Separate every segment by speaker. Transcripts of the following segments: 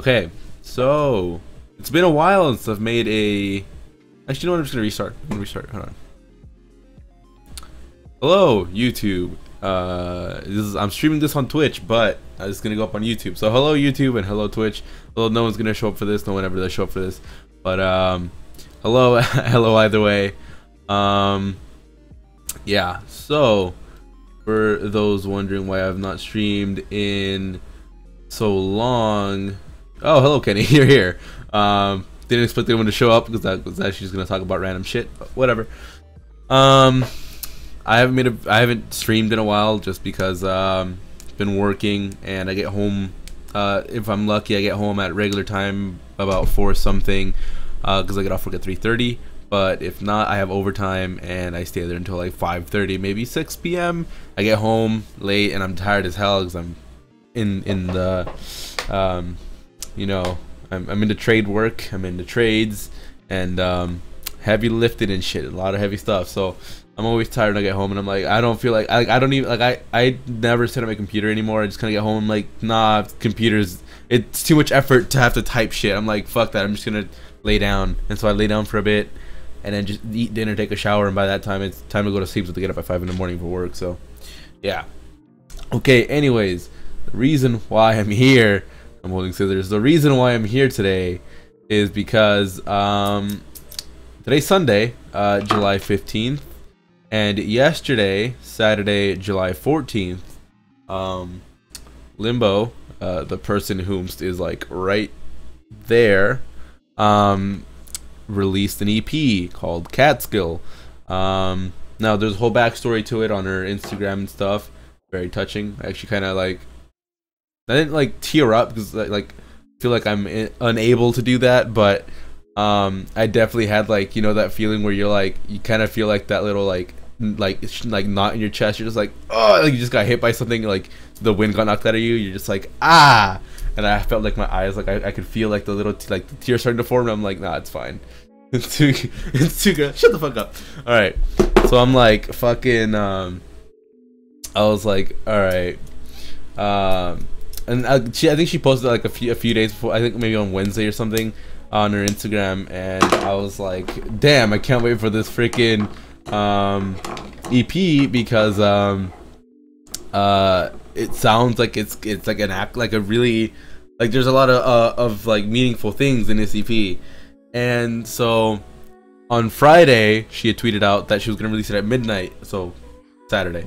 Speaker 1: Okay, so it's been a while since I've made a. Actually, you know what? I'm just gonna restart. Hold on. Hello, YouTube. I'm streaming this on Twitch, but it's gonna go up on YouTube. So hello, YouTube, and hello, Twitch. Although no one's gonna show up for this. No one ever does show up for this. But hello, hello either way. Yeah. So for those wondering why I've not streamed in so long. Oh, hello, Kenny. You're here. Didn't expect anyone to show up because I was actually just gonna talk about random shit. But whatever. I haven't streamed in a while just because been working, and I get home. If I'm lucky, I get home at regular time about 4 something, because I get off work at 3:30. But if not, I have overtime and I stay there until like 5:30, maybe 6 p.m. I get home late and I'm tired as hell because I'm in the you know, I'm into trade work. I'm into trades and heavy lifting and shit, a lot of heavy stuff. So I'm always tired when I get home, and I'm like, I don't feel like I don't even like I never sit at my computer anymore. I just kind of get home, I'm like, nah, computers, it's too much effort to have to type shit. I'm like, fuck that, I'm just gonna lay down. And so I lay down for a bit and then just eat dinner, take a shower, and by that time it's time to go to sleep, so to get up at 5 in the morning for work. So yeah, okay, anyways, the reason why I'm here, I'm holding scissors. The reason why I'm here today is because today's Sunday, July 15th, and yesterday, Saturday, July 14th, Limbo, the person whomst is like right there, released an EP called Catskill. Now there's a whole backstory to it on her Instagram and stuff. Very touching. I actually kind of like, I didn't like tear up because like feel like I'm unable to do that, but I definitely had like, you know, that feeling where you're like, you kind of feel like that little like knot in your chest. You're just like, oh, like you just got hit by something, like the wind got knocked out of you. You're just like, ah. And I felt like my eyes, like I could feel like the little like the tears starting to form, and I'm like, nah, it's fine. It's too good. Shut the fuck up. All right. So I'm like fucking I was like, all right. And I think she posted like a few days before, I think maybe on Wednesday or something, on her Instagram, and I was like, damn, I can't wait for this freaking EP, because it sounds like it's like an act, like a really, like there's a lot of like meaningful things in this EP. And so on Friday she had tweeted out that she was gonna release it at midnight, so Saturday.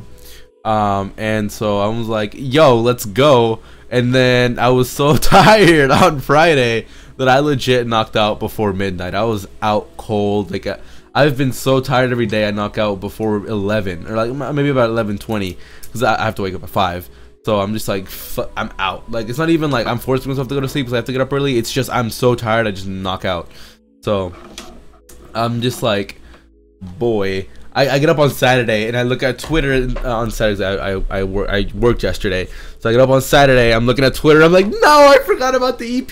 Speaker 1: And so I was like, yo, let's go. And then I was so tired on Friday that I legit knocked out before midnight. I was out cold. Like I've been so tired every day. I knock out before 11, or like maybe about 11:20, because I have to wake up at 5. So I'm just like, I'm out. Like it's not even like I'm forcing myself to go to sleep because I have to get up early. It's just I'm so tired, I just knock out. So I'm just like, boy. I get up on Saturday and I look at Twitter on Saturdays. I worked yesterday, so I get up on Saturday. I'm looking at Twitter. I'm like, no, I forgot about the EP,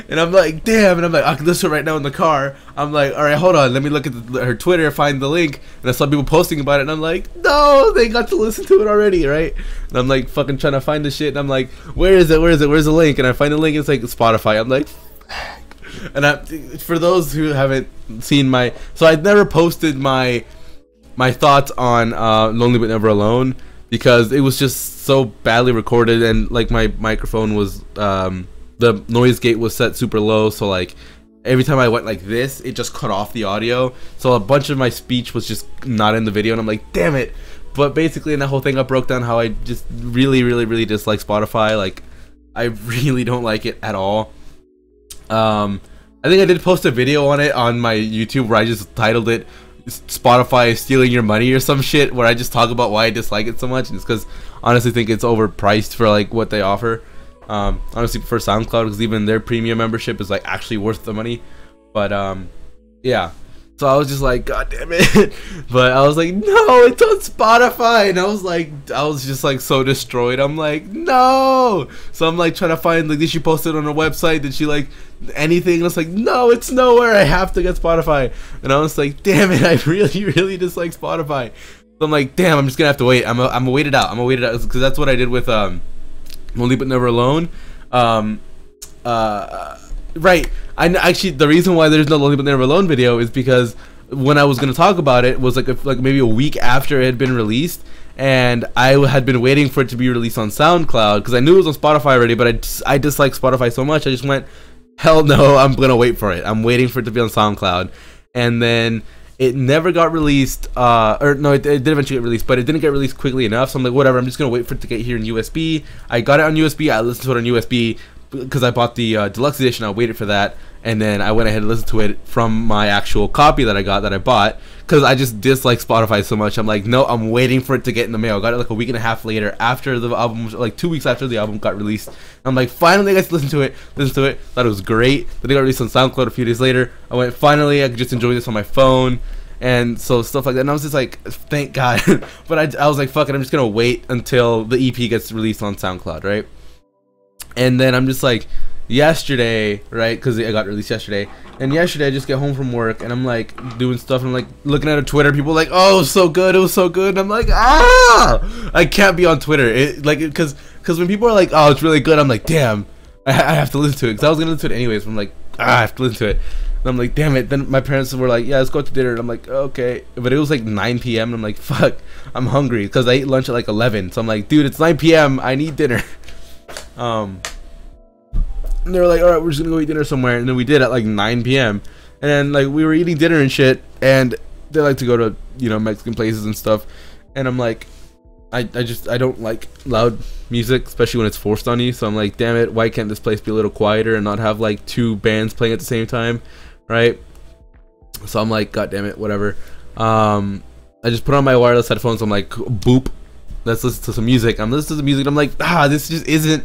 Speaker 1: and I'm like, damn. And I'm like, I can listen right now in the car. I'm like, all right, hold on, let me look at her Twitter, find the link, and I saw people posting about it, and I'm like, no, they got to listen to it already, right? And I'm like, fucking trying to find the shit, and I'm like, where is it? Where's the link? And I find the link. It's like Spotify. I'm like, and for those who haven't seen so I've never posted my thoughts on Lonely But Never Alone, because it was just so badly recorded, and like my microphone was the noise gate was set super low, so like every time I went like this, it just cut off the audio, so a bunch of my speech was just not in the video, and I'm like, damn it. But basically in that whole thing, I broke down how I just really dislike Spotify. Like I really don't like it at all. I think I did post a video on it on my YouTube where I just titled it Spotify is stealing your money or some shit, where I just talk about why I dislike it so much, and it's because honestly think it's overpriced for like what they offer. Honestly prefer SoundCloud, because even their premium membership is like actually worth the money. But yeah, so I was just like, god damn it. But I was like, no, it's on Spotify, and I was just like so destroyed. I'm like, no. So I'm like trying to find, like, did she post it on her website, did she like anything? And I was like, no, it's nowhere, I have to get Spotify. And I was like, damn it, I really dislike Spotify. So I'm like, damn, I'm just gonna have to wait. I'm gonna wait it out, because that's what I did with Lonely But Never Alone. right. Actually, the reason why there's no Lonely But Never Alone video is because when I was gonna talk about it was like maybe a week after it had been released, and I had been waiting for it to be released on SoundCloud because I knew it was on Spotify already, but I dislike Spotify so much I just went, hell no, I'm gonna wait for it. I'm waiting for it to be on SoundCloud, and then it never got released. Or no, it did eventually get released, but it didn't get released quickly enough. So I'm like, whatever. I'm just gonna wait for it to get here in USB. I got it on USB. I listened to it on USB because I bought the deluxe edition. I waited for that, and then I went ahead and listened to it from my actual copy that I bought because I just dislike Spotify so much. I'm like, no, I'm waiting for it to get in the mail. I got it like a week and a half later after the album, like 2 weeks after the album got released. I'm like, finally I got to listen to it. Thought it was great. Then it got released on SoundCloud a few days later. I went, finally I could just enjoy this on my phone. And so stuff like that, and I was just like, thank God. But I was like, fuck it, I'm just gonna wait until the EP gets released on SoundCloud, right? And then I'm just like, yesterday, right, because it got released yesterday, and yesterday I just get home from work and I'm like doing stuff and I'm like looking at a Twitter, people like, oh, it was so good, and I'm like, I can't be on Twitter, because when people are like, oh, it's really good, I'm like, damn, I have to listen to it, because I was gonna listen to it anyways, but I'm like, I have to listen to it. And I'm like, damn it. Then my parents were like, yeah, let's go out to dinner. And I'm like, okay. But it was like 9 p.m. and I'm like, fuck, I'm hungry because I ate lunch at like 11. So I'm like, dude, it's 9 p.m. I need dinner. And they were like, all right, we're just gonna go eat dinner somewhere. And then we did at like 9 p.m. And then like we were eating dinner and shit. And they like to go to, you know, Mexican places and stuff. And I'm like, I don't like loud music, especially when it's forced on you. So I'm like, damn it, why can't this place be a little quieter and not have like 2 bands playing at the same time? Right? So I'm like, god damn it, whatever. I just put on my wireless headphones. I'm like, boop, let's listen to some music. I'm listening to the music and I'm like, this just isn't.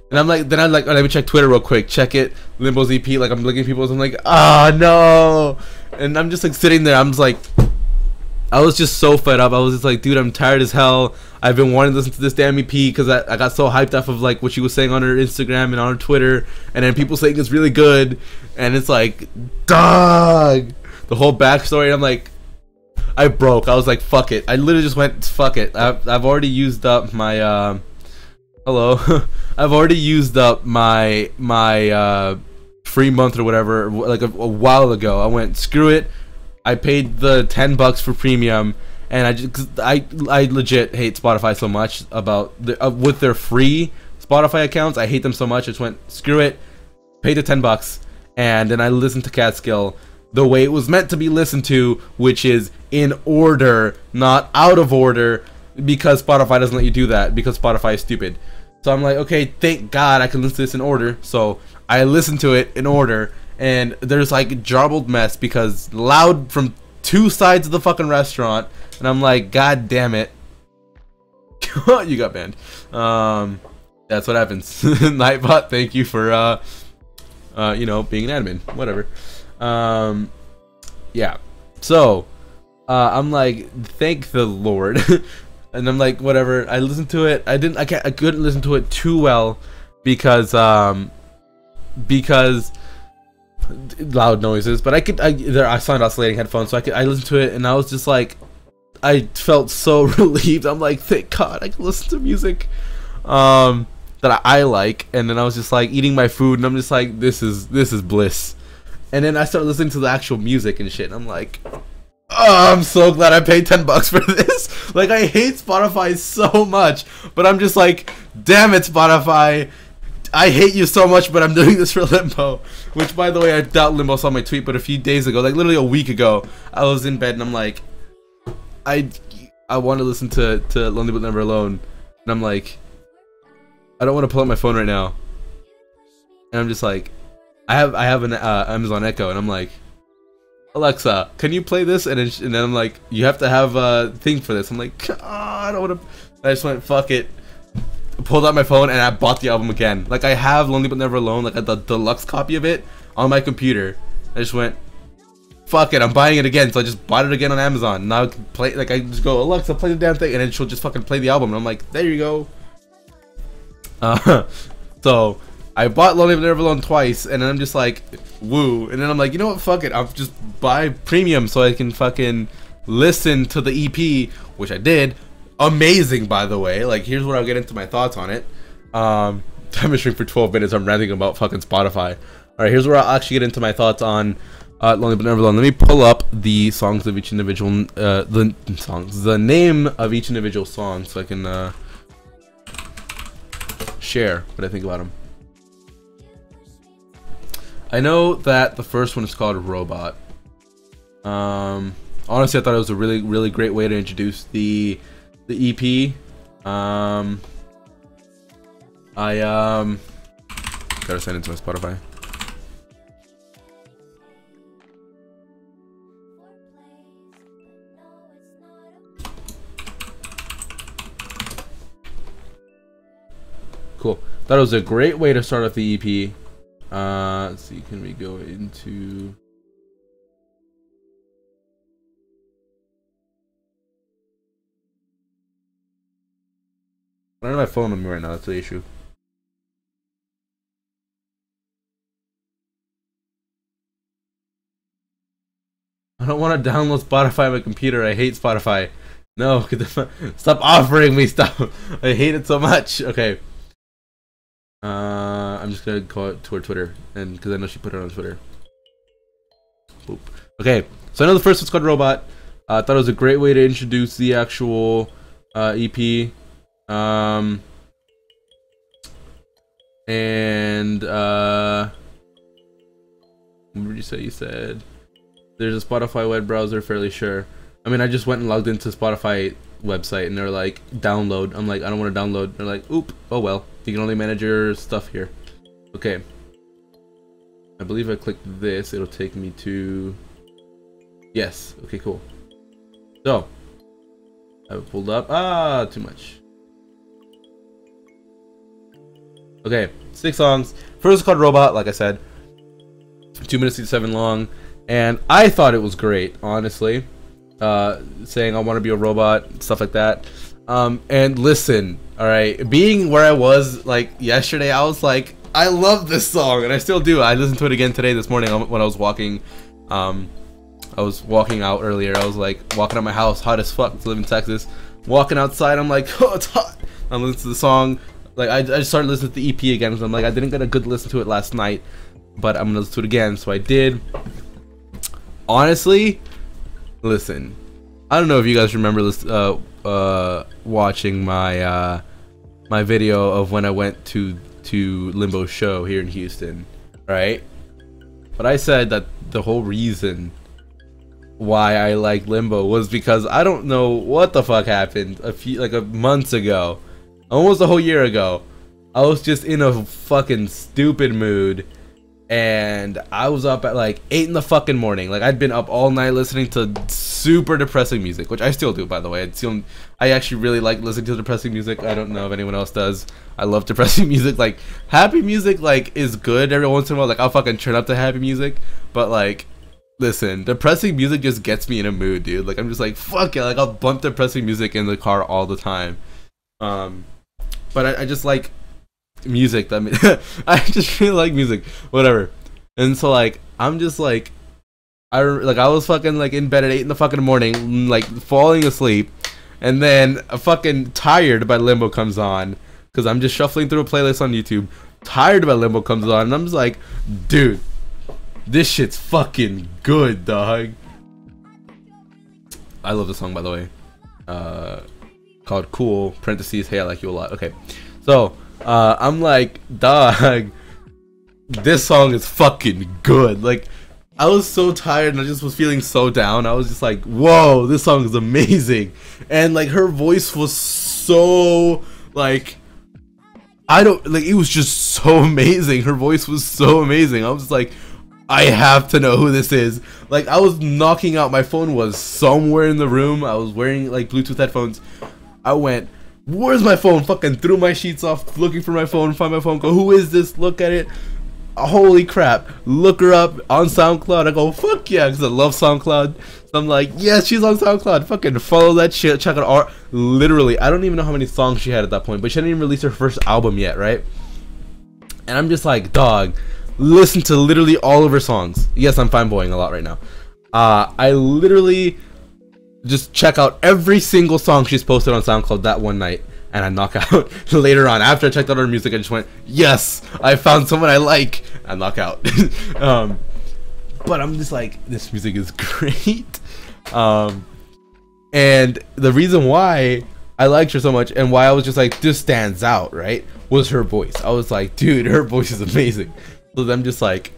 Speaker 1: And I'm like, then I'm like, oh, let me check Twitter real quick, check it, Limbo's EP. Like I'm looking at people's, I'm like, no. And I'm just like sitting there, I'm just like, I was just so fed up. I was just like, dude, I'm tired as hell. I've been wanting to listen to this damn EP because I got so hyped off of like what she was saying on her Instagram and on her Twitter, and then people saying it's really good, and it's like, dog, the whole backstory. I'm like, I broke. I was like, fuck it. I literally just went, fuck it. I've already used up my hello. I've already used up my free month or whatever like a while ago. I went, screw it. I paid the $10 for premium, and I legit hate Spotify so much about with their free Spotify accounts. I hate them so much. I just went, screw it, paid the $10, and then I listened to Catskill the way it was meant to be listened to, which is in order, not out of order, because Spotify doesn't let you do that, because Spotify is stupid. So I'm like, okay, thank God I can listen to this in order. So I listened to it in order. And there's like jarbled mess because loud from 2 sides of the fucking restaurant, and I'm like, god damn it. You got banned. That's what happens. Nightbot, thank you for you know, being an admin, whatever. Yeah, so I'm like, thank the Lord. And I'm like, whatever, I listened to it. I couldn't listen to it too well because loud noises, but I signed oscillating headphones, so I listened to it, and I was just like, I felt so relieved. I'm like, thank God I can listen to music that I like. And then I was just like eating my food, and I'm just like, this is bliss. And then I started listening to the actual music and shit, and I'm like, oh, I'm so glad I paid $10 for this. Like, I hate Spotify so much, but I'm just like, damn it, Spotify, I hate you so much, but I'm doing this for Limbo. Which, by the way, I doubt Limbo saw my tweet, but a few days ago, like literally a week ago, I was in bed and I'm like, I want to listen to Lonely But Never Alone, and I'm like, I don't want to pull up my phone right now, and I'm just like, I have an Amazon Echo, and I'm like, Alexa, can you play this? And then I'm like, you have to have a thing for this. I'm like, I don't want to. I just went, fuck it. Pulled out my phone and I bought the album again. Like, I have Lonely But Never Alone, like the deluxe copy of it on my computer. I just went, fuck it, I'm buying it again. So I just bought it again on Amazon. Now I can play, like, I just go, Alexa, play the damn thing, and then she'll just fucking play the album. And I'm like, there you go. So I bought Lonely But Never Alone twice, and then I'm just like, woo. And then I'm like, you know what, fuck it, I'll just buy premium so I can fucking listen to the EP, which I did. Amazing, by the way. Like, here's where I'll get into my thoughts on it. I've been streaming for 12 minutes. I'm ranting about fucking Spotify. All right, here's where I'll actually get into my thoughts on Lonely But Never Alone. Let me pull up the songs of each individual, the name of each individual song, so I can share what I think about them. I know that the first one is called Robot. Honestly, I thought it was a really great way to introduce the EP. I gotta send it to my Spotify. Cool. Thought it was a great way to start off the EP. Let's see, can we go into... I don't have my phone on me right now, that's the issue. I don't want to download Spotify on my computer. I hate Spotify. No, stop offering me stuff. I hate it so much. Okay. I'm just gonna call it to her Twitter, and because I know she put it on Twitter. Boop. Okay, so I know the first one's called Robot. I thought it was a great way to introduce the actual EP. And what did you say? You said there's a Spotify web browser, fairly sure. I mean, I just went and logged into Spotify website and they're like, download. I'm like, I don't want to download. They're like, oop, oh well, you can only manage your stuff here. Okay, I believe I clicked this, it'll take me to, yes, okay, cool. So I have it pulled up. Too much. Okay, 6 songs. First is called Robot, like I said, 2 minutes 57 long, and I thought it was great, honestly. Saying I want to be a robot, stuff like that. And listen, all right, being where I was like yesterday, I was like, I love this song, and I still do. I listened to it again today, this morning when I was walking. I was walking out earlier. I was like walking out my house, hot as fuck to live in Texas. Walking outside, I'm like, oh, it's hot. I'm listening to the song. Like I just started listening to the EP again, because I'm like, I didn't get a good listen to it last night, but I'm gonna listen to it again. So I did. Honestly, listen, I don't know if you guys remember watching my my video of when I went to Limbo's show here in Houston, right? But I said that the whole reason why I like Limbo was because I don't know what the fuck happened a months ago, almost a whole year ago. I was just in a fucking stupid mood, and I was up at like 8 in the fucking morning. Like, I'd been up all night listening to super depressing music, which I still do, by the way. I actually really like listening to depressing music. I don't know if anyone else does. I love depressing music. Like, happy music like is good every once in a while. Like, I'll fucking turn up to happy music, but like, listen, depressing music just gets me in a mood, dude. Like, I'm just like, fuck it. Like, I'll bump depressing music in the car all the time. But I just like music. I mean, I just really like music, whatever. And so like, I'm just like, I was fucking like in bed at 8 in the fucking morning, like falling asleep, and then a fucking Tired by Limbo comes on, because I'm just shuffling through a playlist on YouTube. Tired by Limbo comes on, and I'm just like, dude, this shit's fucking good, dog. I love the song, by the way. Called Cool, parentheses, hey, I like you a lot. Okay, so I'm like, dog, this song is fucking good. Like, I was so tired and I just was feeling so down. I was just like, whoa, this song is amazing. And like, her voice was so like, it was just so amazing. Her voice was so amazing. I was just like, I have to know who this is. Like, I was knocking out. My phone was somewhere in the room. I was wearing like Bluetooth headphones. I went, where's my phone? Fucking threw my sheets off, looking for my phone, find my phone, go, who is this? Look at it. Holy crap. Look her up on SoundCloud. I go, fuck yeah, because I love SoundCloud. So I'm like, yes, she's on SoundCloud. Fucking follow that shit. Check out our, literally, I don't even know how many songs she had at that point, but she hadn't even released her first album yet, right? And I'm just like, dog, listen to literally all of her songs. Yes, I'm fanboying a lot right now. I literally just check out every single song she's posted on SoundCloud that one night. and I knock out. Later on, after I checked out her music, I just went, yes, I found someone I like. I knock out. But I'm just like, this music is great. And the reason why I liked her so much and why I was just like, this stands out, right, was her voice. I was like, dude, her voice is amazing. So I'm just like,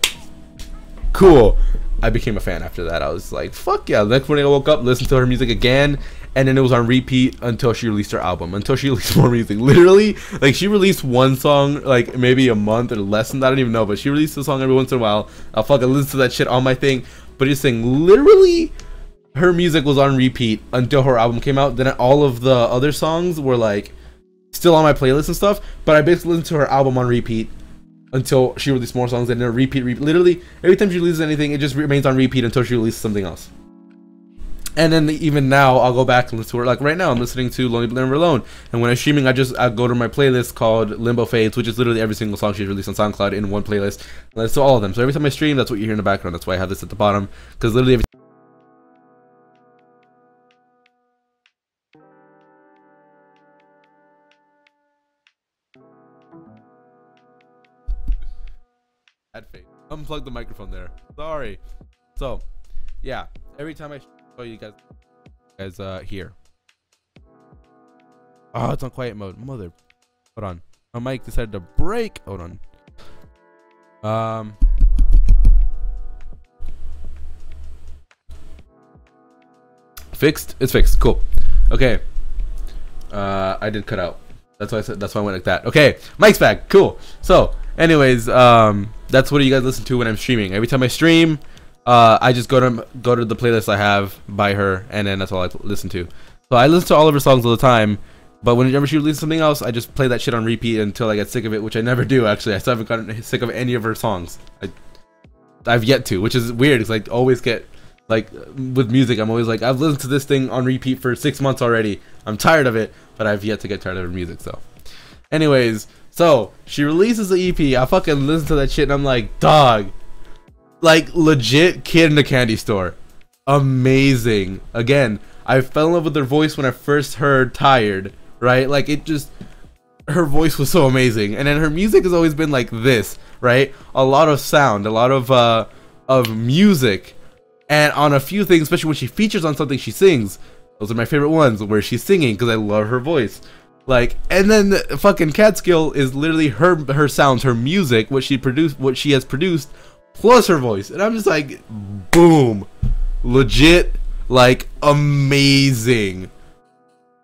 Speaker 1: cool. I became a fan after that. I was like, fuck yeah. The next morning I woke up, listened to her music again, and then it was on repeat until she released her album, until she released more music. Literally, like, she released one song like maybe a month or less than that, I don't even know, but she released a song every once in a while. I'll fucking listen to that shit on my thing. But just saying, literally, her music was on repeat until her album came out. Then all of the other songs were like still on my playlist and stuff, but I basically listened to her album on repeat until she released more songs, and then repeat. Literally, every time she releases anything, it just remains on repeat until she releases something else. And then even now, I'll go back and listen to her. Like right now, I'm listening to Lonely But Never Alone, and when I'm streaming, I go to my playlist called Limbo Fades, which is literally every single song she's released on SoundCloud in one playlist. And that's all of them. So every time I stream, that's what you hear in the background. That's why I have this at the bottom, because literally every unplug the microphone there. Sorry. So, yeah. Every time I show you guys here. Oh, it's on quiet mode. Hold on. My mic decided to break. Hold on. Fixed? It's fixed. Cool. Okay. I did cut out. That's why I said. That's why I went like that. Okay. Mic's back. Cool. So, anyways, that's what you guys listen to when I'm streaming. Every time I stream, I just go to the playlist I have by her, and then that's all I listen to. So I listen to all of her songs all the time, but whenever she releases something else, I just play that shit on repeat until I get sick of it, which I never do, actually. I still haven't gotten sick of any of her songs. I've yet to, which is weird, because I always get, like, with music, I'm always like, I've listened to this thing on repeat for 6 months already. I'm tired of it, but I've yet to get tired of her music, so. Anyways, so, she releases the EP, I fucking listen to that shit, and I'm like, dog. Like, legit kid in a candy store. Amazing. Again, I fell in love with her voice when I first heard Tired, right? Like, it just, her voice was so amazing. And then her music has always been like this, right? A lot of sound, a lot of music. And on a few things, especially when she features on something she sings, those are my favorite ones, where she's singing, because I love her voice. Like, and then the fucking Catskill is literally her sounds, her music, what she has produced, plus her voice. And I'm just like, boom. Legit, like, amazing.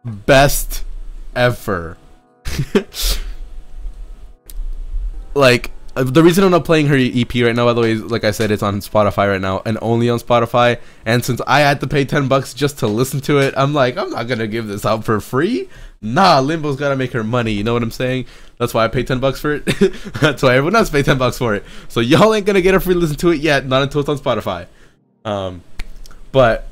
Speaker 1: Best ever. Like, the reason I'm not playing her EP right now, by the way, is, like I said, it's on Spotify right now, and only on Spotify. And since I had to pay $10 just to listen to it, I'm like, I'm not gonna give this out for free. Nah, Limbo's gotta make her money. You know what I'm saying? That's why I paid $10 for it. That's why everyone else paid $10 for it. So y'all ain't gonna get a free listen to it yet, not until it's on Spotify. But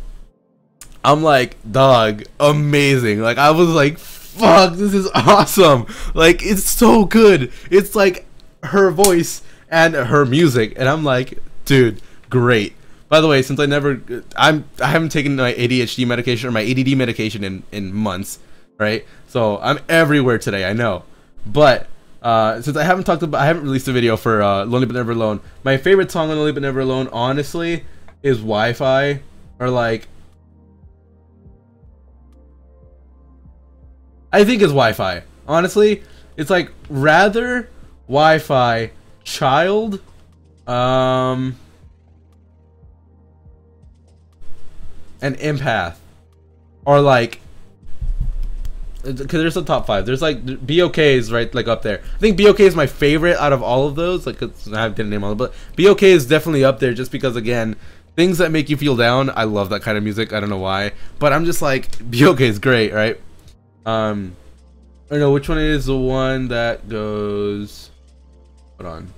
Speaker 1: I'm like, dog, amazing. Like, I was like, fuck, this is awesome. Like, it's so good. It's like her voice and her music, and I'm like, dude, great. By the way, since I haven't taken my ADHD medication or my ADD medication in months, right? So I'm everywhere today, I know. But since I haven't released a video for Lonely But Never Alone, my favorite song on Lonely But Never Alone, honestly, is Wi-Fi, or like, I think it's Wi-Fi. Honestly, it's like rather Wi-Fi, Child, and Empath, or like, because there's the top 5. There's like BOK is right like up there. I think BOK is my favorite out of all of those. Like, I didn't name all of them, but BOK is definitely up there just because, again, things that make you feel down. I love that kind of music. I don't know why, but I'm just like, BOK is great, right? I don't know which one is the one that goes. Hold on,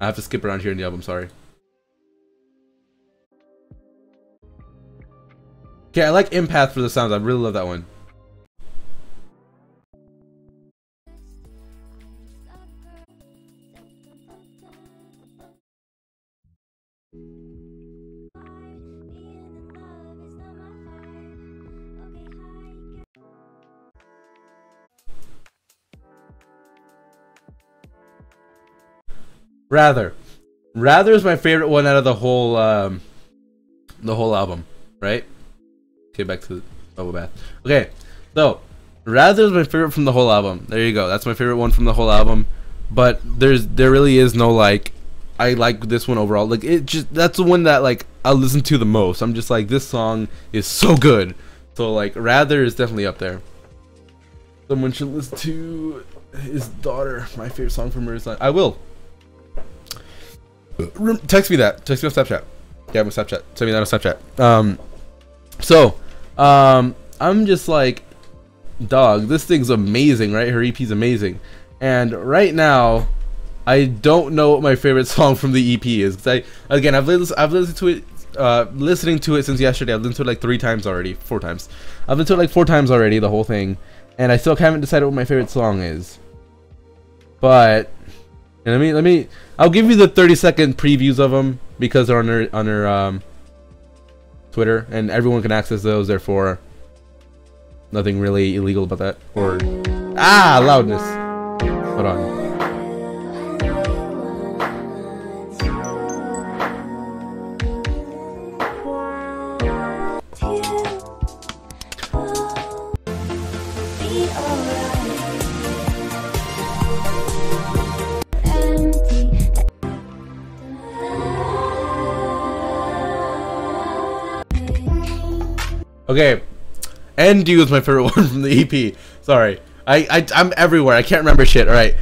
Speaker 1: I have to skip around here in the album. Sorry. Okay, I like Empath for the sounds. I really love that one. Rather. Rather is my favorite one out of the whole album, right? Okay, back to the bubble bath. Okay, so Rather is my favorite from the whole album. There you go. That's my favorite one from the whole album. But there really is no like I like this one overall. Like it just that's the one that like I listen to the most. I'm just like this song is so good. So like Rather is definitely up there. Someone should listen to his daughter. My favorite song from her is I will. Text me that. Text me on Snapchat. Yeah, I'm on Snapchat. Send me that on Snapchat. I'm just like, dog, this thing's amazing, right? Her EP's amazing. And right now, I don't know what my favorite song from the EP is. Cause I've listened to it, listening to it since yesterday. I've listened to it like 3 times already, 4 times. I've listened to it like 4 times already, the whole thing. And I still haven't decided what my favorite song is. But I'll give you the 30-second previews of them because they're on her Twitter and everyone can access those. Therefore, nothing really illegal about that. Or loudness. Hold on. Okay, "And You" is my favorite one from the EP. Sorry, I'm everywhere. I can't remember shit. All right,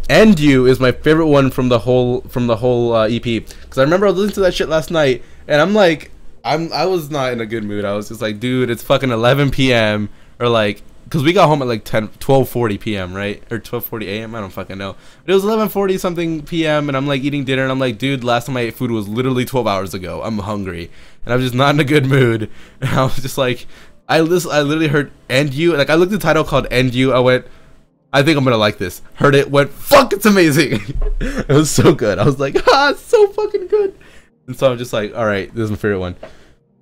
Speaker 1: "And You" is my favorite one from the whole EP. Because I remember I was listening to that shit last night, and I'm like, I was not in a good mood. I was just like, dude, it's fucking 11 p.m. or like, because we got home at like 12:40 p.m. right, or 12:40 a.m. I don't fucking know. But it was 11:40 something p.m. and I'm like eating dinner, and I'm like, dude, last time I ate food was literally 12 hours ago. I'm hungry. And I was just not in a good mood. And I was just like, I literally heard "And You." Like I looked at the title called "And You." I went, I think I'm gonna like this. Heard it, went, fuck, it's amazing. It was so good. I was like, it's so fucking good. And so I'm just like, all right, this is my favorite one.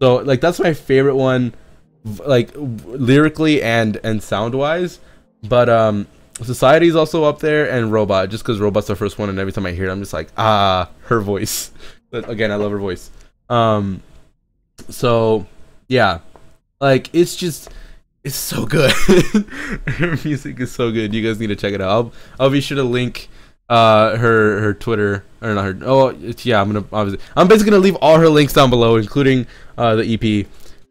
Speaker 1: So like that's my favorite one, like lyrically and sound wise. But "Society" is also up there, and "Robot," just because "Robot's" the first one, and every time I hear it, I'm just like, her voice. But again, I love her voice. So yeah, like it's so good. Her music is so good. You guys need to check it out. I'll be sure to link her Twitter, or not her. Yeah, I'm basically gonna leave all her links down below, including the EP.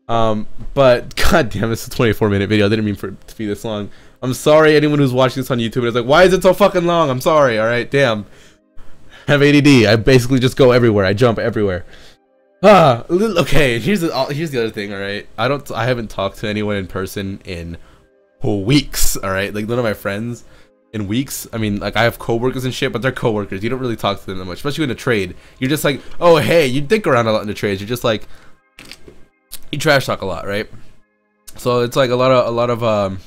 Speaker 1: But god damn, it's a 24-minute video. I didn't mean for it to be this long. I'm sorry anyone who's watching this on YouTube and is like, why is it so fucking long? I'm sorry. All right, damn. I have ADD. I basically just go everywhere. I jump everywhere. Okay, here's the other thing, all right? I haven't talked to anyone in person in weeks, all right? Like none of my friends in weeks. I mean, like I have coworkers and shit, but they're coworkers. You don't really talk to them that much, especially in a trade. You're just like, oh hey, you dick around a lot in the trades. You're just like, you trash talk a lot, right? So it's like a lot of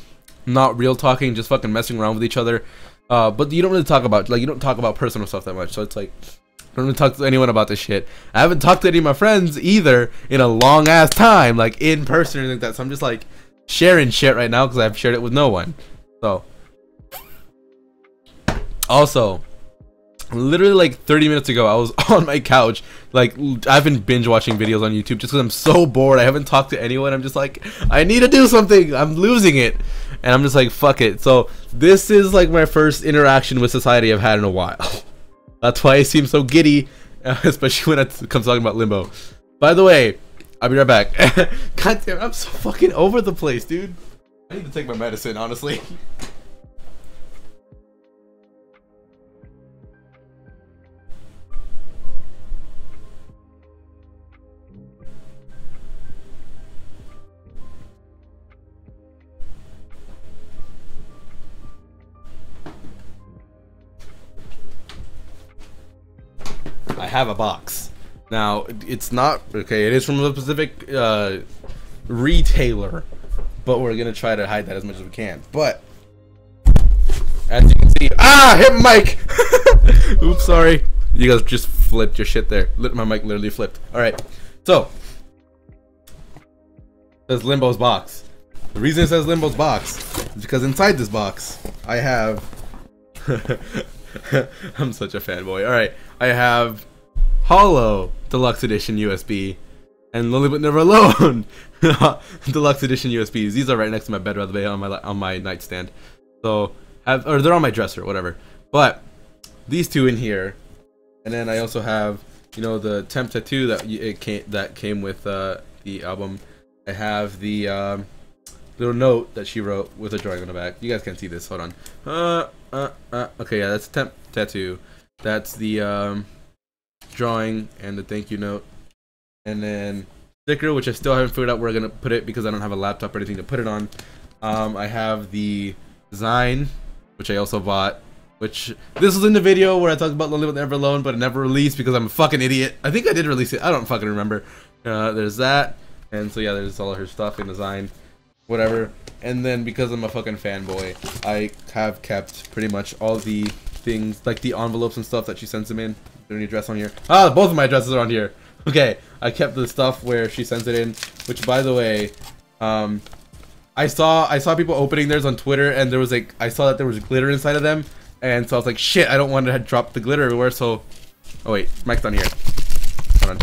Speaker 1: not real talking, just fucking messing around with each other. But you don't really talk about, like, you don't talk about personal stuff that much. So it's like, I don't really talk to anyone about this shit. I haven't talked to any of my friends either in a long ass time, like in person or anything like that. So I'm just like sharing shit right now because I've shared it with no one. So also, literally like 30 minutes ago, I was on my couch. Like I've been binge watching videos on YouTube just because I'm so bored. I haven't talked to anyone. I'm just like, I need to do something. I'm losing it. And I'm just like, fuck it. So this is like my first interaction with society I've had in a while. That's why I seem so giddy, especially when it comes talking about Limbo. By the way, I'll be right back. God damn, I'm so fucking over the place, dude. I need to take my medicine, honestly. I have a box. Now, it's not, okay, it is from a specific retailer, but we're gonna try to hide that as much as we can. But, as you can see, hit mic! Oops, sorry. You guys just flipped your shit there. My mic literally flipped. Alright, so, it says Limbo's box. The reason it says Limbo's box is because inside this box, I have I'm such a fanboy. All right, I have Hollow Deluxe Edition USB and Lonely But Never Alone Deluxe Edition USBs. These are right next to my bed, by the way, on my nightstand. So or they're on my dresser, whatever. But these two in here, and then I also have, you know, the temp tattoo that came with the album. I have the little note that she wrote with a drawing on the back. You guys can't see this. Hold on. Okay, yeah, that's a temp tattoo. That's the drawing and the thank you note, and then sticker, which I still haven't figured out where I'm gonna put it because I don't have a laptop or anything to put it on. I have the design, which I also bought. Which this was in the video where I talked about Lonely But Never Alone, but it never released because I'm a fucking idiot. I think I did release it. I don't fucking remember. There's that, and so yeah, there's all of her stuff and design, whatever. And then because I'm a fucking fanboy, I have kept pretty much all the things, like the envelopes and stuff that she sends them in. Is there any address on here? Ah, both of my addresses are on here. Okay, I kept the stuff where she sends it in, which, by the way, I saw people opening theirs on Twitter, and there was like, I saw that there was glitter inside of them, and so I was like, shit, I don't want to drop the glitter everywhere. So, oh wait, mic's on here. Hold on.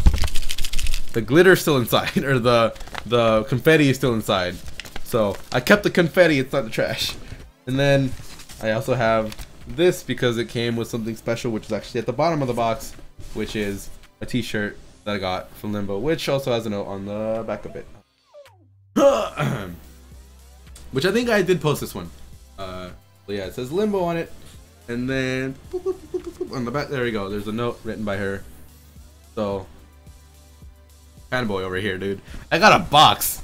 Speaker 1: The glitter's still inside, or the confetti is still inside. So I kept the confetti, it's not the trash. And then I also have this because it came with something special, which is actually at the bottom of the box, which is a t-shirt that I got from Limbo, which also has a note on the back of it. Which I think I did post this one. But yeah, it says Limbo on it. And then boop, boop, boop, boop, boop, on the back, there we go. There's a note written by her. So, fanboy over here, dude. I got a box.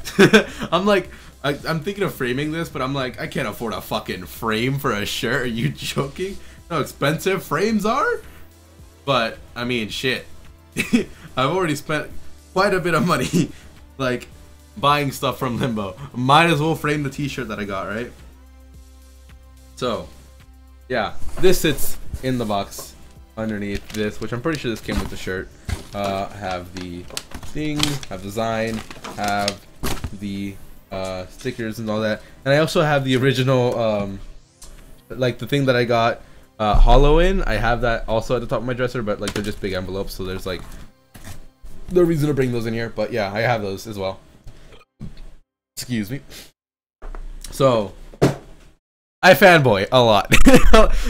Speaker 1: I'm like, I'm thinking of framing this, but I'm like, I can't afford a fucking frame for a shirt. Are you joking? How expensive frames are? But I mean, shit. I've already spent quite a bit of money, like, buying stuff from Limbo. Might as well frame the t-shirt that I got, right? So, yeah, this sits in the box underneath this, which I'm pretty sure this came with the shirt. Have the thing, have design, have the stickers and all that, and I also have the original, like the thing that I got hollow in. I have that also at the top of my dresser, but like they're just big envelopes, so there's like no reason to bring those in here. But yeah, I have those as well. Excuse me. So I fanboy a lot.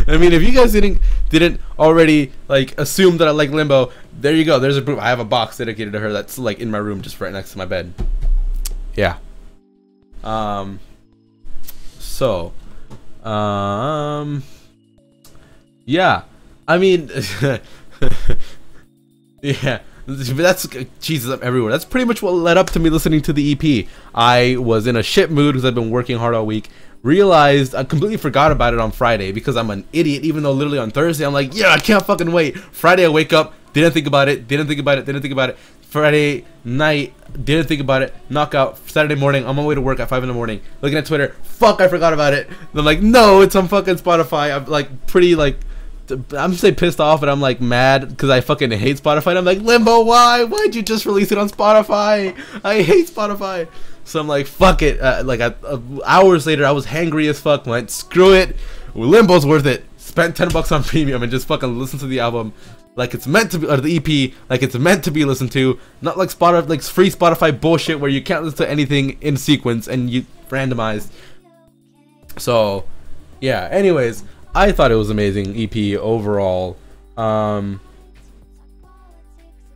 Speaker 1: I mean, if you guys didn't already like assume that I like Limbo, there you go. There's a proof. I have a box dedicated to her that's like in my room, just right next to my bed. Yeah. So, yeah. I mean, yeah. That's Jesus, I'm everywhere. That's pretty much what led up to me listening to the EP. I was in a shit mood because I've been working hard all week. Realized I completely forgot about it on Friday because I'm an idiot. Even though literally on Thursday I'm like, yeah, I can't fucking wait. Friday I wake up, didn't think about it. Friday night, didn't think about it. Knockout. Saturday morning, on my way to work at 5 in the morning, looking at Twitter. Fuck, I forgot about it. And I'm like, no, it's on fucking Spotify. I'm like pretty like, I'm say pissed off, but I'm like mad because I fucking hate Spotify. And I'm like, Limbo, why? Why'd you just release it on Spotify? I hate Spotify. So I'm like, fuck it. Hours later, I was hangry as fuck. Went, screw it. Limbo's worth it. Spent $10 on premium and just fucking listened to the album like it's meant to be, or the EP like it's meant to be listened to. Not like Spotify, like free Spotify bullshit where you can't listen to anything in sequence and you randomized. So, yeah. Anyways, I thought it was amazing EP overall. I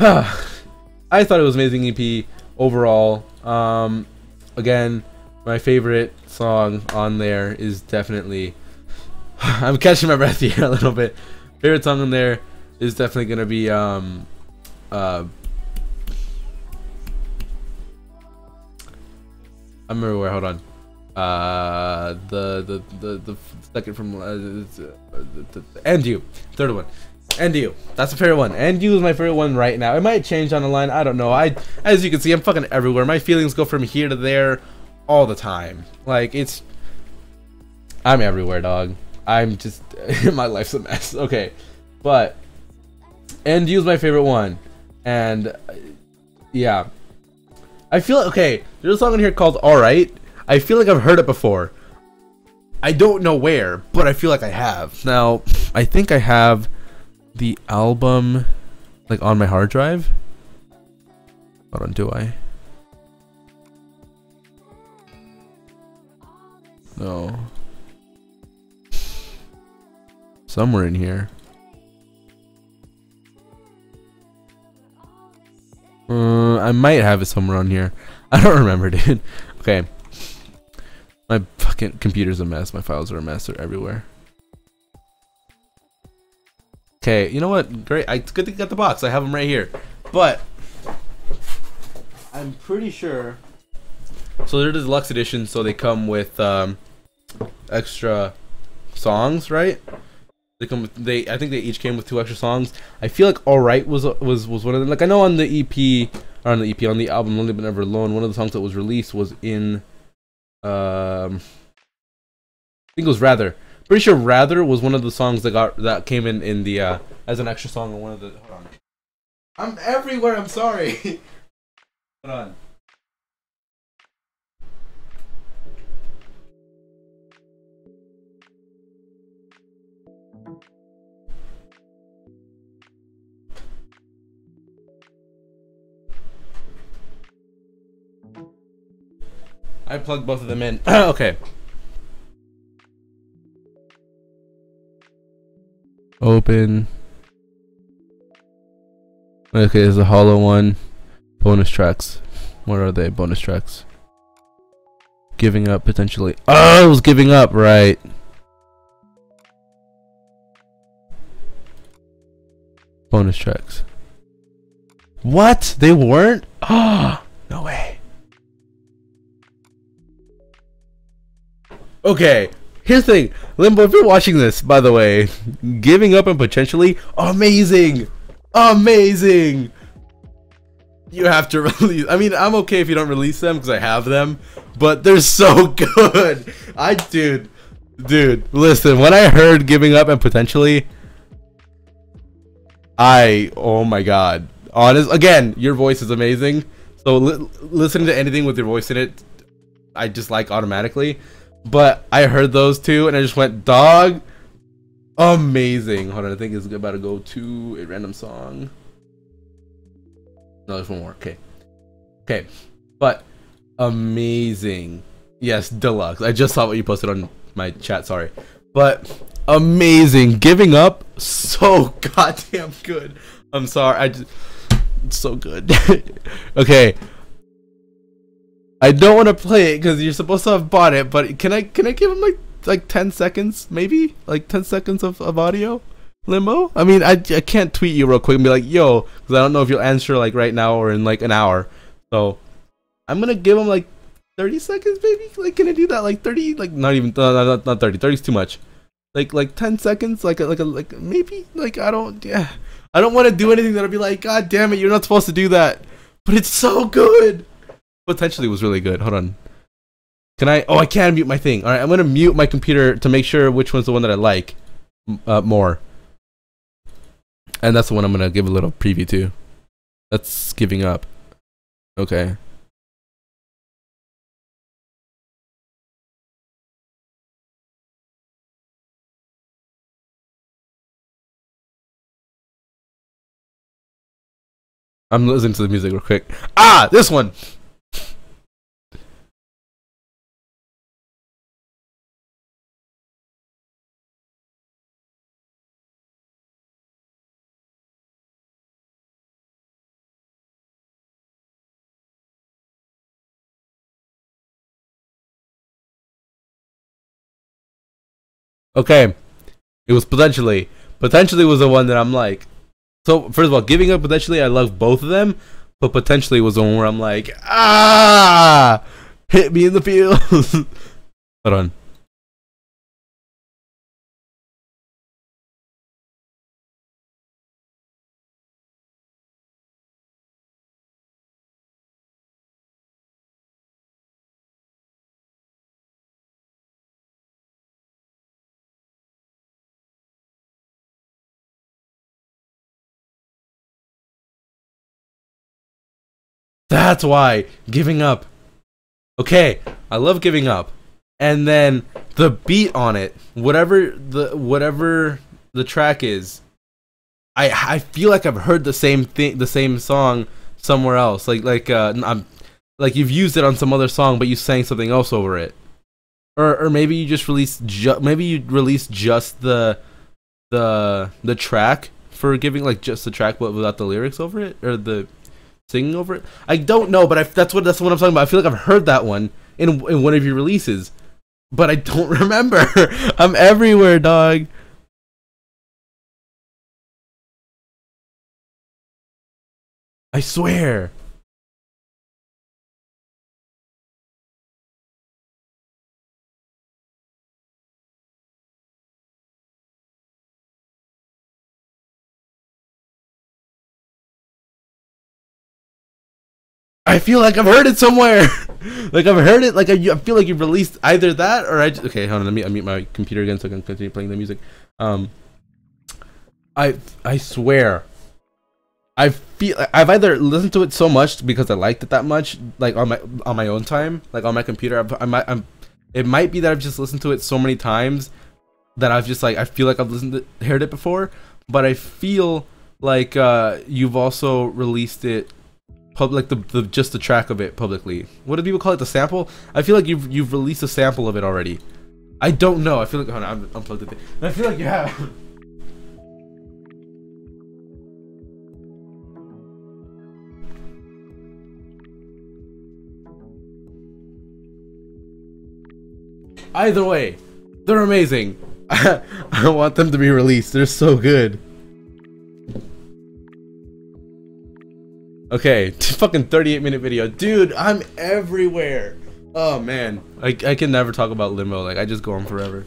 Speaker 1: thought it was amazing EP overall. Again, my favorite song on there is definitely I'm catching my breath here a little bit. Favorite song on there is definitely gonna be I'm everywhere. Hold on. The second from And You, third one. And You. That's the favorite one. And You is my favorite one right now. It might change down the line. I don't know. As you can see, I'm fucking everywhere. My feelings go from here to there all the time. Like I'm everywhere, dog. I'm just my life's a mess. Okay, but And You is my favorite one, and yeah, I feel okay. There's a song in here called All Right. I feel like I've heard it before. I don't know where, but I feel like I have. Now, I think I have the album like on my hard drive. Hold on, do I? No. Somewhere in here. I might have it somewhere on here. I don't remember, dude. Okay. My fucking computer's a mess. My files are a mess. They're everywhere. Okay, you know what? Great. It's good to get the box. I have them right here. But I'm pretty sure. So they're the deluxe edition, so they come with extra songs, right? They come with I think they each came with 2 extra songs. I feel like Alright was one of them. Like I know on the EP or on the album Lonely But Never Alone, one of the songs that was released was in I think it was Rather. Pretty sure Rather was one of the songs that came in the as an extra song on one of the. Hold on. I'm everywhere. I'm sorry. Hold on. I plugged both of them in. Okay. Open. Okay, there's a hollow one. Bonus tracks. What are they? Bonus tracks. Giving up potentially. Oh, it was giving up, right? Bonus tracks. What? They weren't? Oh, no way. Okay, here's the thing. Limbo, if you're watching this, by the way, Giving Up and Potentially, amazing! Amazing! You have to release. I mean, I'm okay if you don't release them because I have them, but they're so good. Dude, listen, when I heard Giving Up and Potentially, oh my god. Again, your voice is amazing. So listening to anything with your voice in it, I just like automatically. But I heard those two and I just went, dog, amazing. Hold on, I think it's about to go to a random song. No, there's one more. Okay, but amazing. Yes, deluxe. I just saw what you posted on my chat, sorry. But amazing. Giving Up, so goddamn good. I'm sorry, it's so good. Okay, I don't want to play it because you're supposed to have bought it, but can I give him like 10 seconds, maybe like 10 seconds of audio? Limbo? I mean, I can't tweet you real quick and be like, yo, because I don't know if you'll answer like right now or in like an hour. So I'm gonna give him like 30 seconds, maybe. Like, can I do that? Like 30? Like not even not 30. 30 is too much. Like 10 seconds. Like maybe. Like I don't want to do anything that'll be like, god damn it, you're not supposed to do that. But it's so good. Potentially was really good. Hold on. Can I? Oh, I can mute my thing. All right, I'm gonna mute my computer to make sure which one's the one that I like more. And that's the one I'm gonna give a little preview to. That's Giving Up. Okay. I'm listening to the music real quick. Ah, this one. Okay, it was Potentially was the one that I'm like. So first of all, Giving Up, Potentially, I love both of them, but Potentially was the one where I'm like, hit me in the feels. Hold on. That's why Giving Up. Okay, I love Giving Up, and then the beat on it, whatever the track is. I feel like I've heard the same thing, the same song somewhere else. I'm like you've used it on some other song, but you sang something else over it. Or maybe you just released just the track for giving, like just the track but without the lyrics over it, or the singing over it. I don't know, but that's what I'm talking about. I feel like I've heard that one in one of your releases, but I don't remember. I'm everywhere, dog. I swear. I feel like I've heard it somewhere. Like I've heard it. Like I feel like you've released either that or okay, hold on. Let me unmute my computer again so I can continue playing the music. I swear. I feel I've either listened to it so much because I liked it that much, like on my own time, like on my computer. It might be that I've just listened to it so many times that I've just like I feel like I've heard it before, but I feel like you've also released it public, just the track of it publicly. What do people call it? The sample? I feel like you've released a sample of it already. I don't know. I feel like hold on, I've unplugged the thing. I feel like you have. Either way, they're amazing. I want them to be released. They're so good. Okay, fucking 38-minute video. Dude, I'm everywhere. Oh man. I can never talk about Limbo. Like I just go on forever.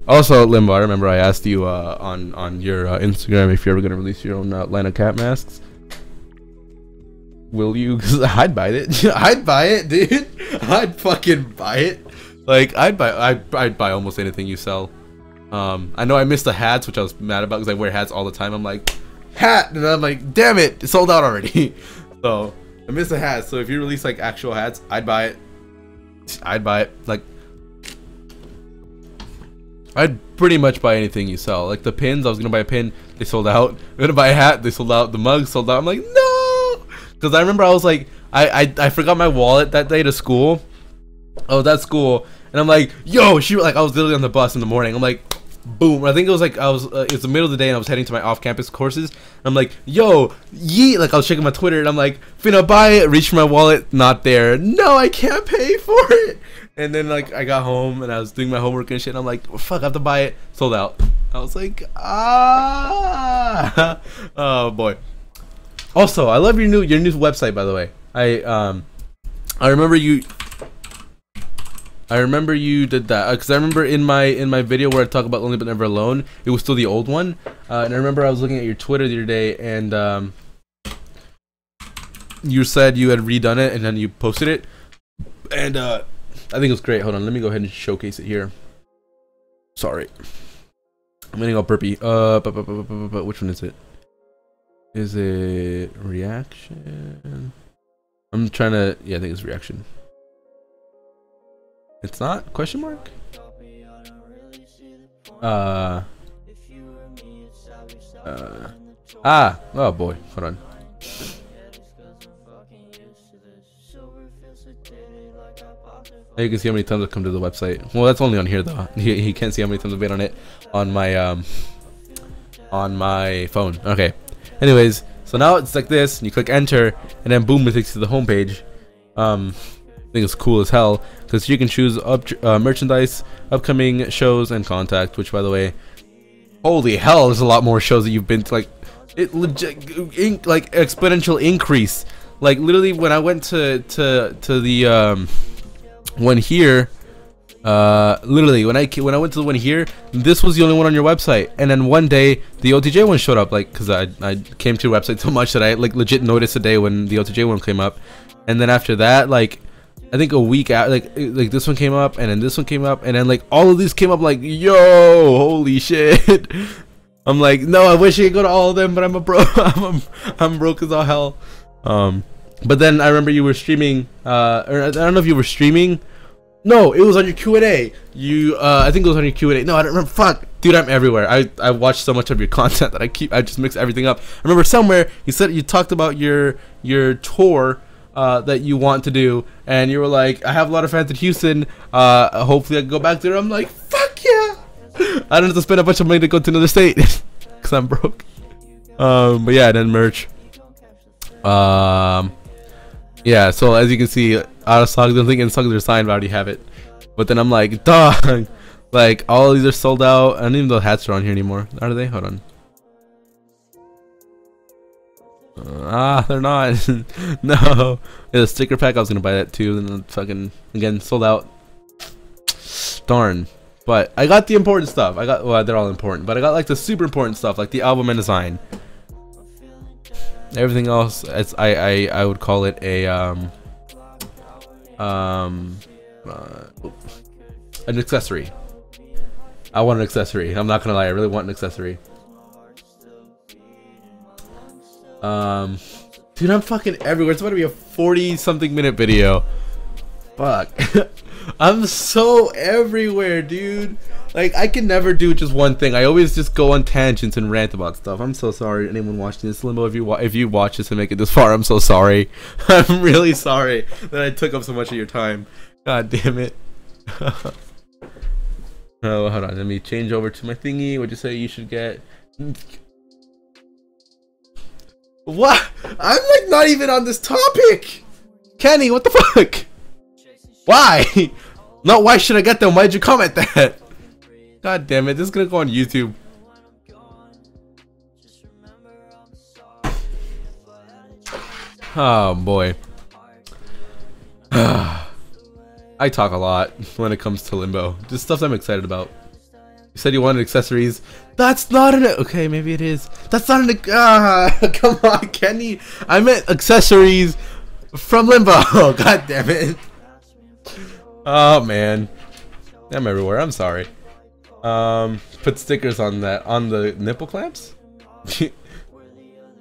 Speaker 1: Also, Limbo, I remember I asked you on your Instagram if you're ever gonna release your own line of cat masks. Will you? Cause I'd buy it. I'd buy it, dude. I'd fucking buy it. Like I'd buy almost anything you sell. I know I missed the hats, which I was mad about because I wear hats all the time. I'm like, hat, and I'm like, damn it, it's sold out already. So I missed the hats. So if you release like actual hats, I'd buy it. I'd buy it. Like I'd pretty much buy anything you sell. Like the pins, I was gonna buy a pin, they sold out. I'm gonna buy a hat, they sold out. The mugs sold out. I'm like, no, because I remember I was like, I forgot my wallet that day to school. I was at school, and I'm like, yo, I was literally on the bus in the morning. I'm like, boom. I think it was like it's the middle of the day, and I was heading to my off-campus courses. I'm like, yo, yeet. Like I was checking my Twitter, and I'm like, finna buy it. Reach for my wallet, not there. No, I can't pay for it. And then like I got home, and I was doing my homework and shit. And I'm like, fuck, I have to buy it. Sold out. I was like, ah. Oh boy. Also, I love your new website, by the way. I remember you did that because I remember in my video where I talk about Lonely But Never Alone, it was still the old one, and I remember I was looking at your Twitter the other day, and you said you had redone it and then you posted it, and I think it was great. Hold on, let me go ahead and showcase it here. Sorry, I'm getting all burpy. But which one is it? Is it reaction? I'm trying to. Yeah, I think it's reaction. It's not? Question mark? Oh boy, hold on. Now you can see how many times I've come to the website. Well, that's only on here though. He can't see how many times I've been on it on my phone. Okay. Anyways, so now it's like this, and you click enter, and then boom, it takes you to the homepage. I think it's cool as hell because you can choose merchandise, upcoming shows, and contact. Which, by the way, holy hell, there's a lot more shows that you've been to. Like, it legit, like exponential increase. Like literally, when I went to the one here, literally when I went to the one here, this was the only one on your website. And then one day the OTJ one showed up, like because I came to your website so much that I like legit noticed the day when the OTJ one came up. And then after that, like I think a week out, like this one came up, and then this one came up, and then like all of these came up. Like, yo, holy shit! I'm like, no, I wish I could go to all of them, but I'm a bro. I'm broke as all hell. But then I remember you were streaming. Or I don't know if you were streaming, No, it was on your Q&A. I think it was on your Q&A. No, I don't remember. Fuck, dude, I'm everywhere. I watch so much of your content that I just mix everything up. I remember somewhere you said you talked about your tour that you want to do, and you were like, I have a lot of fans in Houston. Hopefully I can go back there. I'm like, fuck yeah. I don't have to spend a bunch of money to go to another state because I'm broke. But yeah, then merch. Yeah, so as you can see, out of songs, I'm thinking songs are signed, but I already have it. But then I'm like, dog, like all these are sold out. I don't even know hats are on here anymore. Are they? Hold on. They're not. No. Yeah, the sticker pack, I was gonna buy that too. Then fucking again sold out. Darn. But I got the important stuff. Well, they're all important, but I got like the super important stuff, like the album and design. Everything else, it's I would call it a an accessory. I want an accessory. I'm not gonna lie, I really want an accessory. Dude, I'm fucking everywhere. It's about to be a 40-something minute video. Fuck. I'm so everywhere, dude. Like, I can never do just one thing. I always just go on tangents and rant about stuff. I'm so sorry, anyone watching this. Limbo, if you watch this and make it this far, I'm so sorry. I'm really sorry that I took up so much of your time. God damn it. Oh, hold on. Let me change over to my thingy. What'd you say you should get? What? I'm like not even on this topic. Kenny, what the fuck? Why? No, why should I get them? Why'd you comment that? God damn it, this is gonna go on YouTube. Oh boy. I talk a lot when it comes to Limbo. Just stuff I'm excited about. You said you wanted accessories. That's not an... Okay, maybe it is. That's not an... come on, Kenny. I meant accessories from Limbo. Oh, god damn it. Oh, man. I'm everywhere. I'm sorry. Put stickers on that. On the nipple clamps?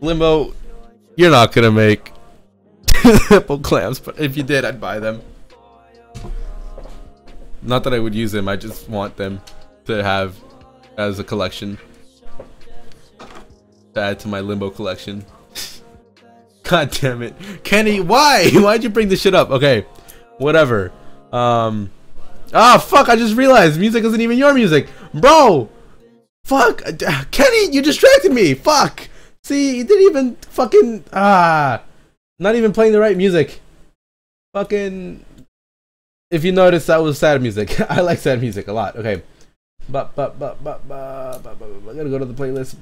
Speaker 1: Limbo, you're not gonna make nipple clamps, but if you did, I'd buy them. Not that I would use them, I just want them to have as a collection. To add to my Limbo collection. God damn it. Kenny, why? Why'd you bring this shit up? Okay, whatever. Ah, fuck, I just realized music isn't even your music. Bro! Fuck! Kenny, you distracted me! Fuck! See, you didn't even fucking... not even playing the right music. Fucking... If you notice, that was sad music. I like sad music a lot. Okay. I gotta go to the playlist.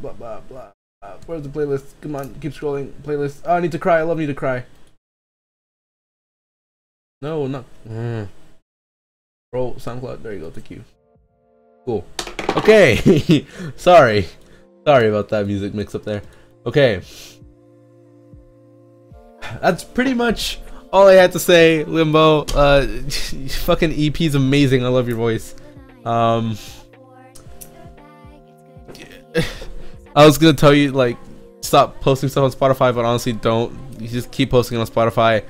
Speaker 1: Where's the playlist? Come on, keep scrolling. Playlist. Oh, I need to cry. I love Need to Cry. No, not... Bro, SoundCloud. There you go. Thank you. Cool. Okay. Sorry about that music mix up there. Okay. That's pretty much all I had to say. Limbo, fucking EP's amazing. I love your voice. I was gonna tell you, like, stop posting stuff on Spotify, but honestly don't. You just keep posting on Spotify.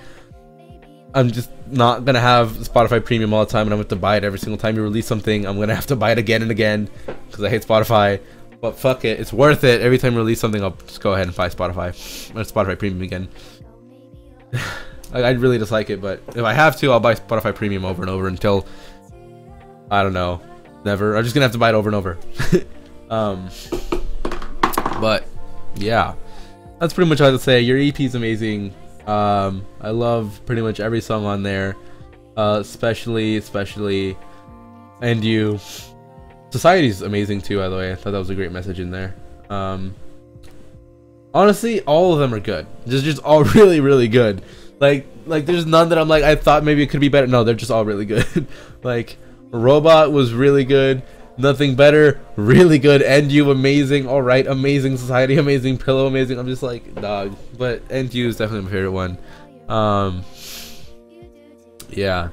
Speaker 1: I'm just not gonna have Spotify Premium all the time, and I'm gonna have to buy it every single time you release something. I'm gonna have to buy it again and again because I hate Spotify. But fuck it, it's worth it. Every time you release something, I'll just go ahead and buy Spotify or Spotify Premium again. I really dislike it, but if I have to, I'll buy Spotify Premium over and over until, I don't know, never. I'm just gonna have to buy it over and over. But yeah, that's pretty much all I have to say. Your EP is amazing. I love pretty much every song on there, especially And You. Society's amazing too, by the way. I thought that was a great message in there. Honestly, all of them are good. Just all really good. Like there's none that I'm like, I thought maybe it could be better. No, they're just all really good. Like Robot was really good. Nothing Better, really good. And You, amazing. All right, amazing. Society, amazing. Pillow, amazing. I'm just like, dog. But And You is definitely my favorite one. Yeah.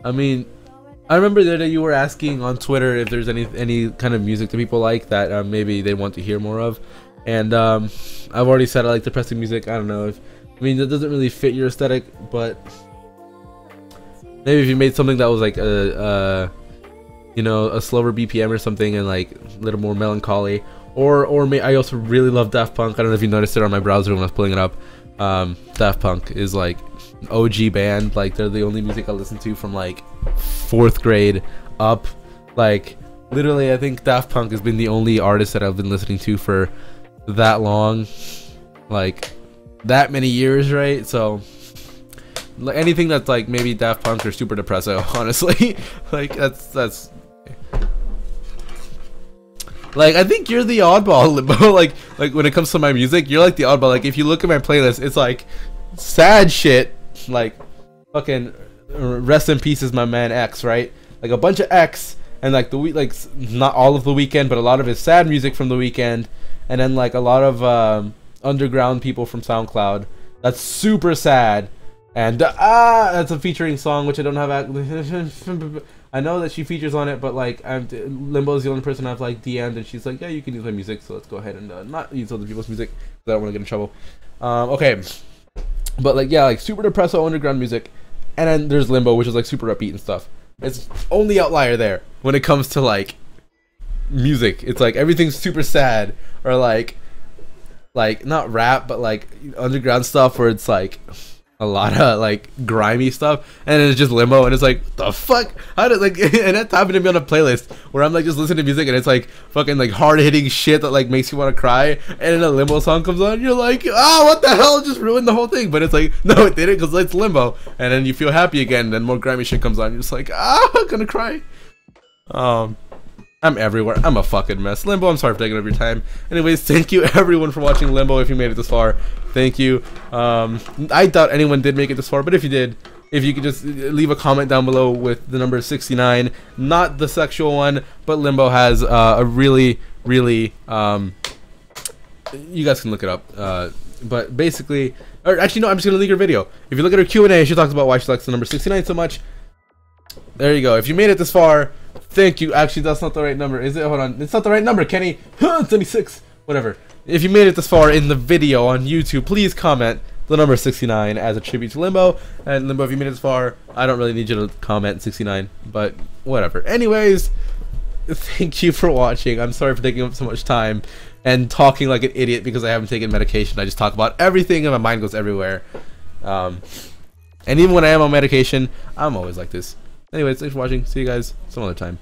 Speaker 1: I mean, I remember that you were asking on Twitter if there's any kind of music that people like that maybe they want to hear more of. And I've already said I like depressing music. I don't know if, I mean, that doesn't really fit your aesthetic, but maybe if you made something that was like a you know, a slower BPM or something, and like a little more melancholy. Or I also really love Daft Punk. I don't know if you noticed it on my browser when I was pulling it up. Daft Punk is like OG band. Like they're the only music I listen to from like 4th grade up. Like literally, I think Daft Punk has been the only artist that I've been listening to for that long, like that many years, right? So like anything that's like maybe Daft Punk or Super Depresso, honestly, like that's. Like, I think you're the oddball, Limbo. like when it comes to my music, you're like the oddball. Like, if you look at my playlist, it's like sad shit, like fucking rest in peace is my man X, right? Like a bunch of X, and like the like not all of The Weeknd, but a lot of his sad music from The Weeknd, and then like a lot of underground people from SoundCloud. That's super sad, and that's a featuring song which I don't have. I know that she features on it, but like Limbo's the only person I've like DM'd, and she's like, yeah, you can use my music, so let's go ahead and not use other people's music because I don't want to get in trouble. Okay, but like yeah, like super depresso underground music, and then there's Limbo, which is like super upbeat and stuff. It's only outlier there when it comes to like music. It's like everything's super sad, or like not rap, but like underground stuff where it's like a lot of like grimy stuff, and it's just Limbo, and it's like what the fuck, how did like and that's happened to me on a playlist where I'm like just listening to music and it's like fucking like hard hitting shit that like makes you want to cry, and then a Limbo song comes on, you're like, oh, what the hell, just ruined the whole thing. But it's like, no, it didn't, because it's Limbo, and then you feel happy again, and then more grimy shit comes on, you're just like, I'm gonna cry. I'm everywhere. I'm a fucking mess. Limbo, I'm sorry for taking up your time. Anyways, thank you everyone for watching Limbo. If you made it this far, thank you. I doubt anyone did make it this far, but if you did, if you could just leave a comment down below with the number 69, not the sexual one, but Limbo has a really, really, you guys can look it up. But basically, or actually no, I'm just gonna link her video. If you look at her Q&A, she talks about why she likes the number 69 so much. There you go. If you made it this far, thank you. Actually, that's not the right number, is it? Hold on. It's not the right number, Kenny. 76. Whatever. If you made it this far in the video on YouTube, please comment the number 69 as a tribute to Limbo. And Limbo, if you made it this far, I don't really need you to comment 69, but whatever. Anyways, thank you for watching. I'm sorry for taking up so much time and talking like an idiot because I haven't taken medication. I just talk about everything and my mind goes everywhere. And even when I am on medication, I'm always like this. Anyways, thanks for watching. See you guys some other time.